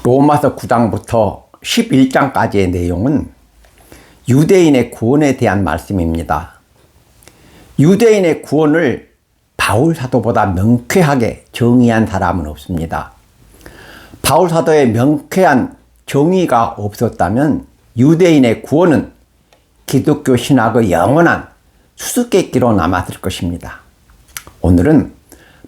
로마서 9장부터 11장까지의 내용은 유대인의 구원에 대한 말씀입니다. 유대인의 구원을 바울 사도보다 명쾌하게 정의한 사람은 없습니다. 바울 사도의 명쾌한 정의가 없었다면 유대인의 구원은 기독교 신학의 영원한 수수께끼로 남았을 것입니다. 오늘은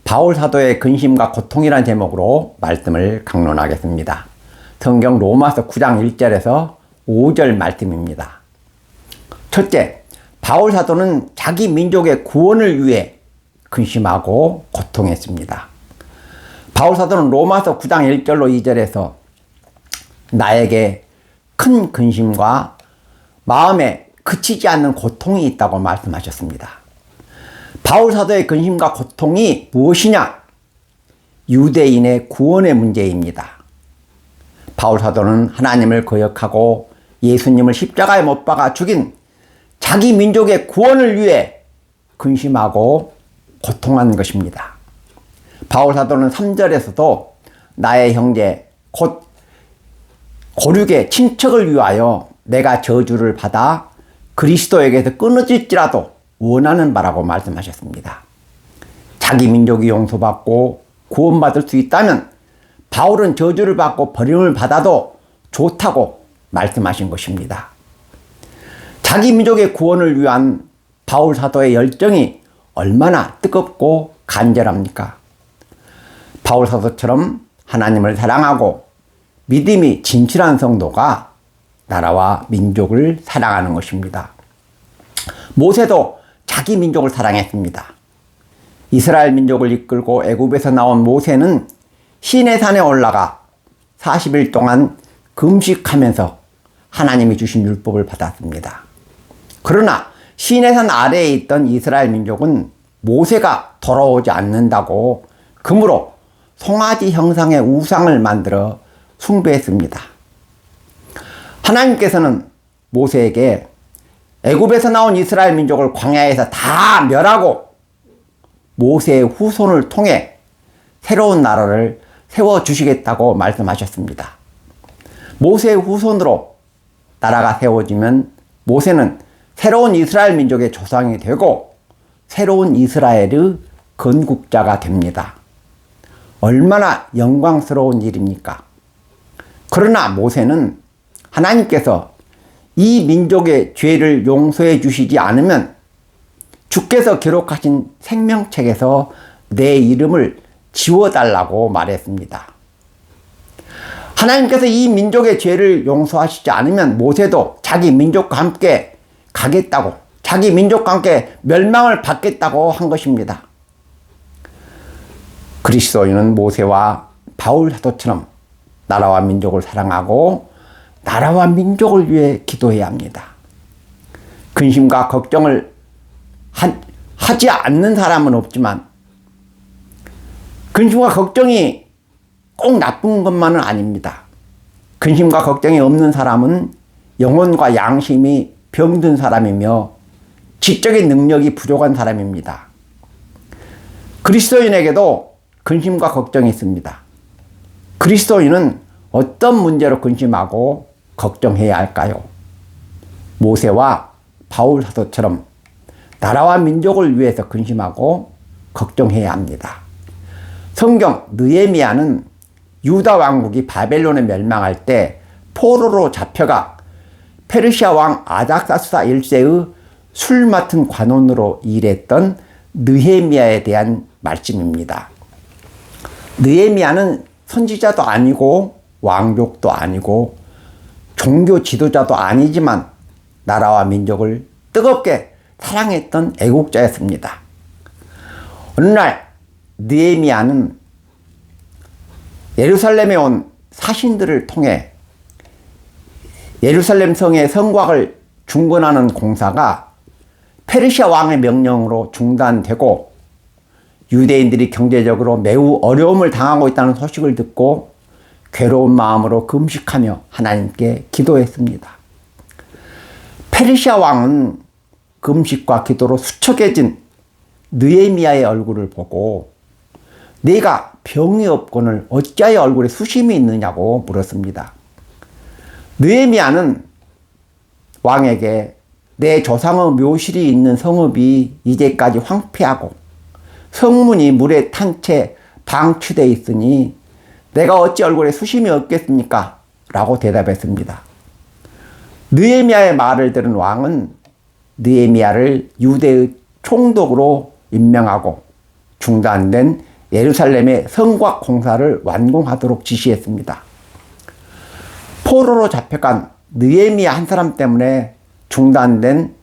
바울 사도의 근심과 고통이라는 제목으로 말씀을 강론하겠습니다. 성경 로마서 9장 1절에서 5절 말씀입니다. 첫째, 바울 사도는 자기 민족의 구원을 위해 근심하고 고통했습니다. 바울 사도는 로마서 9장 1절로 2절에서 나에게 큰 근심과 마음에 그치지 않는 고통이 있다고 말씀하셨습니다. 바울 사도의 근심과 고통이 무엇이냐? 유대인의 구원의 문제입니다. 바울 사도는 하나님을 거역하고 예수님을 십자가에 못 박아 죽인 자기 민족의 구원을 위해 근심하고 고통한 것입니다. 바울 사도는 3절에서도 나의 형제 곧 고륙의 친척을 위하여 내가 저주를 받아 그리스도에게서 끊어질지라도 원하는 바라고 말씀하셨습니다. 자기 민족이 용서받고 구원받을 수 있다면 바울은 저주를 받고 버림을 받아도 좋다고 말씀하신 것입니다. 자기 민족의 구원을 위한 바울 사도의 열정이 얼마나 뜨겁고 간절합니까? 바울 사도처럼 하나님을 사랑하고 믿음이 진실한 성도가 나라와 민족을 사랑하는 것입니다. 모세도 자기 민족을 사랑했습니다. 이스라엘 민족을 이끌고 애굽에서 나온 모세는 시내산에 올라가 40일 동안 금식하면서 하나님이 주신 율법을 받았습니다. 그러나 시내산 아래에 있던 이스라엘 민족은 모세가 돌아오지 않는다고 금으로 송아지 형상의 우상을 만들어 숭배했습니다. 하나님께서는 모세에게 애굽에서 나온 이스라엘 민족을 광야에서 다 멸하고 모세의 후손을 통해 새로운 나라를 세워주시겠다고 말씀하셨습니다. 모세의 후손으로 나라가 세워지면 모세는 새로운 이스라엘 민족의 조상이 되고 새로운 이스라엘의 건국자가 됩니다. 얼마나 영광스러운 일입니까? 그러나 모세는 하나님께서 이 민족의 죄를 용서해 주시지 않으면 주께서 기록하신 생명책에서 내 이름을 지워달라고 말했습니다. 하나님께서 이 민족의 죄를 용서하시지 않으면 모세도 자기 민족과 함께 가겠다고, 자기 민족과 함께 멸망을 받겠다고 한 것입니다. 그리스도인은 모세와 바울 사도처럼 나라와 민족을 사랑하고 나라와 민족을 위해 기도해야 합니다. 근심과 걱정을 하지 않는 사람은 없지만 근심과 걱정이 꼭 나쁜 것만은 아닙니다. 근심과 걱정이 없는 사람은 영혼과 양심이 병든 사람이며 지적인 능력이 부족한 사람입니다. 그리스도인에게도 근심과 걱정이 있습니다. 그리스도인은 어떤 문제로 근심하고 걱정해야 할까요? 모세와 바울 사도처럼 나라와 민족을 위해서 근심하고 걱정해야 합니다. 성경 느헤미야는 유다 왕국이 바벨론에 멸망할 때 포로로 잡혀가 페르시아 왕 아닥사스다 1세의 술 맡은 관원으로 일했던 느헤미야에 대한 말씀입니다. 느헤미야는 선지자도 아니고 왕족도 아니고 종교 지도자도 아니지만 나라와 민족을 뜨겁게 사랑했던 애국자였습니다. 어느 날 느헤미야는 예루살렘에 온 사신들을 통해 예루살렘 성의 성곽을 중건하는 공사가 페르시아 왕의 명령으로 중단되고 유대인들이 경제적으로 매우 어려움을 당하고 있다는 소식을 듣고 괴로운 마음으로 금식하며 하나님께 기도했습니다. 페르시아 왕은 금식과 기도로 수척해진 느헤미야의 얼굴을 보고 네가 병이 없거늘 어찌하여 얼굴에 수심이 있느냐고 물었습니다. 느헤미야는 왕에게 내 조상의 묘실이 있는 성읍이 이제까지 황폐하고 성문이 물에 탄 채 방치되어 있으니 내가 어찌 얼굴에 수심이 없겠습니까? 라고 대답했습니다. 느헤미야의 말을 들은 왕은 느헤미야를 유대의 총독으로 임명하고 중단된 예루살렘의 성곽 공사를 완공하도록 지시했습니다. 포로로 잡혀간 느헤미야 한 사람 때문에 중단된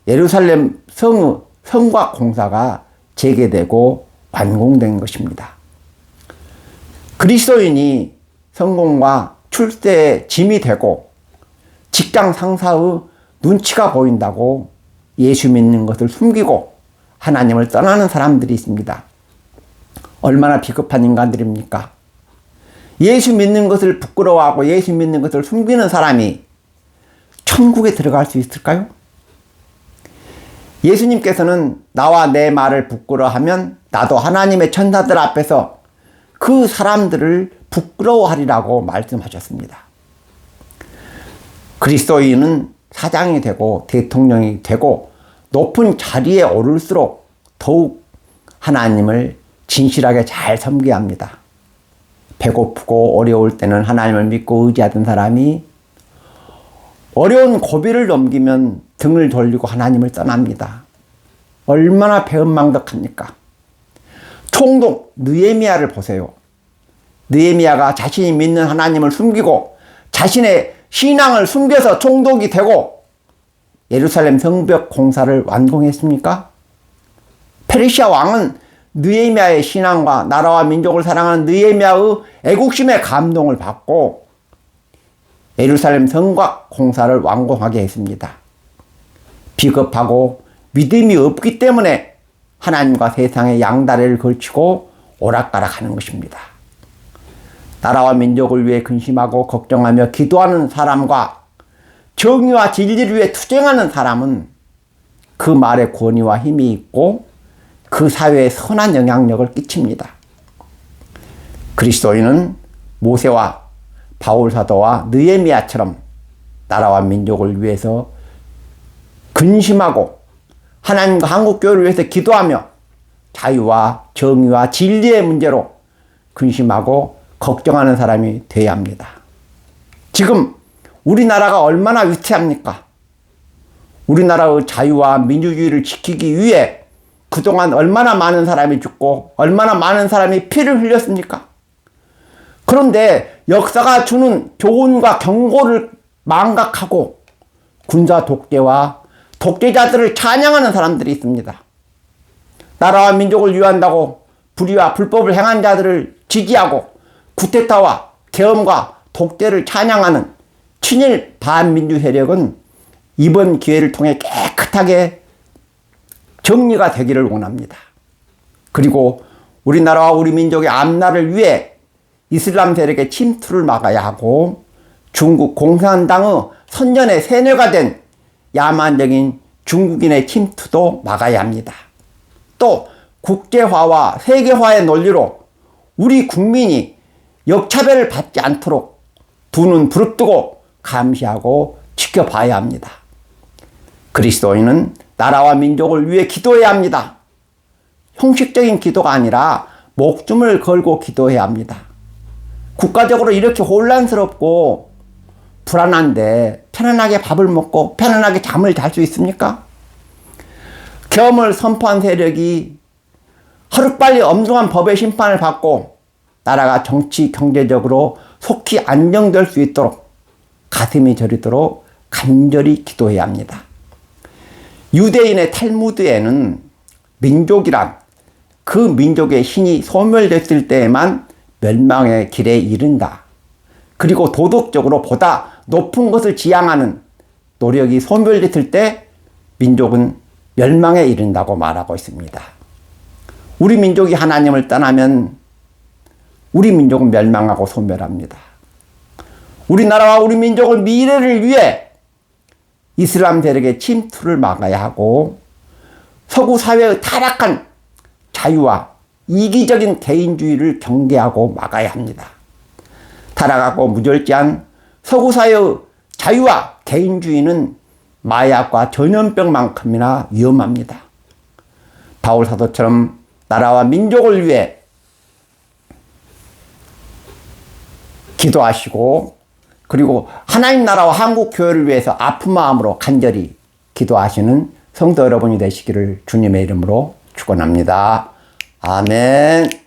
예루살렘 성의 성곽 공사가 재개되고 완공된 것입니다. 그리스도인이 성공과 출세의 짐이 되고 직장 상사의 눈치가 보인다고 예수 믿는 것을 숨기고 하나님을 떠나는 사람들이 있습니다. 얼마나 비겁한 인간들입니까? 예수 믿는 것을 부끄러워하고 예수 믿는 것을 숨기는 사람이 천국에 들어갈 수 있을까요? 예수님께서는 나와 내 말을 부끄러워하면 나도 하나님의 천사들 앞에서 그 사람들을 부끄러워하리라고 말씀하셨습니다. 그리스도인은 사장이 되고 대통령이 되고 높은 자리에 오를수록 더욱 하나님을 진실하게 잘 섬겨야 합니다. 배고프고 어려울 때는 하나님을 믿고 의지하던 사람이 어려운 고비를 넘기면 등을 돌리고 하나님을 떠납니다. 얼마나 배은망덕합니까? 총독 느헤미야를 보세요. 느헤미야가 자신이 믿는 하나님을 숨기고 자신의 신앙을 숨겨서 총독이 되고 예루살렘 성벽 공사를 완공했습니까? 페르시아 왕은 느헤미야의 신앙과 나라와 민족을 사랑하는 느헤미야의 애국심에 감동을 받고 예루살렘 성곽 공사를 완공하게 했습니다. 비겁하고 믿음이 없기 때문에 하나님과 세상의 양다리를 걸치고 오락가락하는 것입니다. 나라와 민족을 위해 근심하고 걱정하며 기도하는 사람과 정의와 진리를 위해 투쟁하는 사람은 그 말에 권위와 힘이 있고 그 사회에 선한 영향력을 끼칩니다. 그리스도인은 모세와 바울 사도와 느헤미야처럼 나라와 민족을 위해서 근심하고 하나님과 한국교회를 위해서 기도하며 자유와 정의와 진리의 문제로 근심하고 걱정하는 사람이 되어야 합니다. 지금 우리나라가 얼마나 위태합니까? 우리나라의 자유와 민주주의를 지키기 위해 그동안 얼마나 많은 사람이 죽고 얼마나 많은 사람이 피를 흘렸습니까? 그런데 역사가 주는 교훈과 경고를 망각하고 군사 독재와 독재자들을 찬양하는 사람들이 있습니다. 나라와 민족을 위한다고 불의와 불법을 행한 자들을 지지하고 쿠데타와 계엄과 독재를 찬양하는 친일 반민주 세력은 이번 기회를 통해 깨끗하게 정리가 되기를 원합니다. 그리고 우리나라와 우리 민족의 앞날을 위해 이슬람 세력의 침투를 막아야 하고 중국 공산당의 선전의 세뇌가 된 야만적인 중국인의 침투도 막아야 합니다. 또 국제화와 세계화의 논리로 우리 국민이 역차별을 받지 않도록 두 눈 부릅뜨고 감시하고 지켜봐야 합니다. 그리스도인은 나라와 민족을 위해 기도해야 합니다. 형식적인 기도가 아니라 목숨을 걸고 기도해야 합니다. 국가적으로 이렇게 혼란스럽고 불안한데 편안하게 밥을 먹고 편안하게 잠을 잘 수 있습니까? 계엄을 선포한 세력이 하루빨리 엄중한 법의 심판을 받고 나라가 정치 경제적으로 속히 안정될 수 있도록 가슴이 저리도록 간절히 기도해야 합니다. 유대인의 탈무드에는 민족이란 그 민족의 신이 소멸됐을 때에만 멸망의 길에 이른다. 그리고 도덕적으로 보다 높은 것을 지향하는 노력이 소멸됐을 때 민족은 멸망에 이른다고 말하고 있습니다. 우리 민족이 하나님을 떠나면 우리 민족은 멸망하고 소멸합니다. 우리나라와 우리 민족의 미래를 위해 이슬람 세력의 침투를 막아야 하고 서구 사회의 타락한 자유와 이기적인 개인주의를 경계하고 막아야 합니다. 타락하고 무절제한 서구사회의 자유와 개인주의는 마약과 전염병만큼이나 위험합니다. 바울 사도처럼 나라와 민족을 위해 기도하시고 그리고 하나님 나라와 한국 교회를 위해서 아픈 마음으로 간절히 기도하시는 성도 여러분이 되시기를 주님의 이름으로 축원합니다. 아멘.